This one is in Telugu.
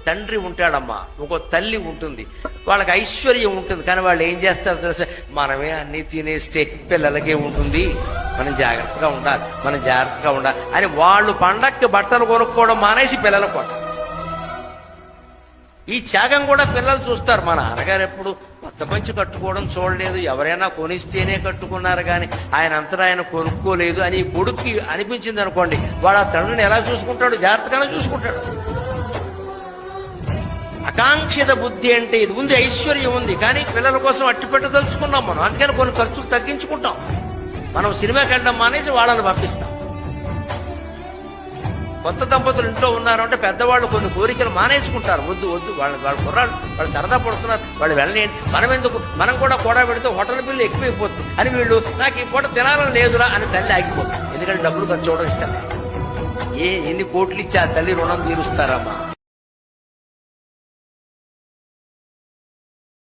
తండ్రి ఉంటాడమ్మా, ఇంకో తల్లి ఉంటుంది, వాళ్ళకి ఐశ్వర్యం ఉంటుంది. కానీ వాళ్ళు ఏం చేస్తారో తెలుసా, మనమే అన్ని తినేస్తే పిల్లలకే ఉంటుంది, మనం జాగ్రత్తగా ఉండాలి అని వాళ్ళు పండక్కి బట్టలు కొనుక్కోవడం మానేసి పిల్లలకు కొట్టారు. ఈ త్యాగం కూడా పిల్లలు చూస్తారు. మా నాన్నగారు ఎప్పుడు కొత్త పంచి కట్టుకోవడం చూడలేదు, ఎవరైనా కొనిస్తేనే కట్టుకున్నారు కానీ ఆయన అంతటా ఆయన కొనుక్కోలేదు అని ఈ కొడుక్కి అనిపించింది అనుకోండి, వాడు ఆ తండ్రిని ఎలా చూసుకుంటాడు? జాగ్రత్తగానే చూసుకుంటాడు. ఆకాంక్షిత బుద్ధి అంటే ఇది ఉంది, ఐశ్వర్యం ఉంది, కానీ పిల్లల కోసం అట్టి పెట్టదలుచుకున్నాం మనం. అందుకని కొన్ని ఖర్చులు తగ్గించుకుంటాం. మనం సినిమాకి వెళ్ళడం మానేసి వాళ్ళని పంపిస్తాం. కొత్త దంపతులు ఇంట్లో ఉన్నారు అంటే పెద్దవాళ్ళు కొన్ని కోరికలు మానేసుకుంటారు. వద్దు వాళ్ళ కుర్రాళ్ళు వాళ్ళు సరదా పడుతున్నారు, వాళ్ళు వెళ్ళలేండి, మనం కూడా పెడితే హోటల్ బిల్లు ఎక్కువైపోతుంది అని వీళ్ళు నాకు ఈ పూట తినాలని లేదురా అని తల్లి ఆగిపోతుంది. ఎందుకంటే డబ్బులు ఖర్చు అవడం ఇష్టం. ఎన్ని కోట్లు ఇచ్చి ఆ తల్లి రుణం తీరుస్తారమ్మా?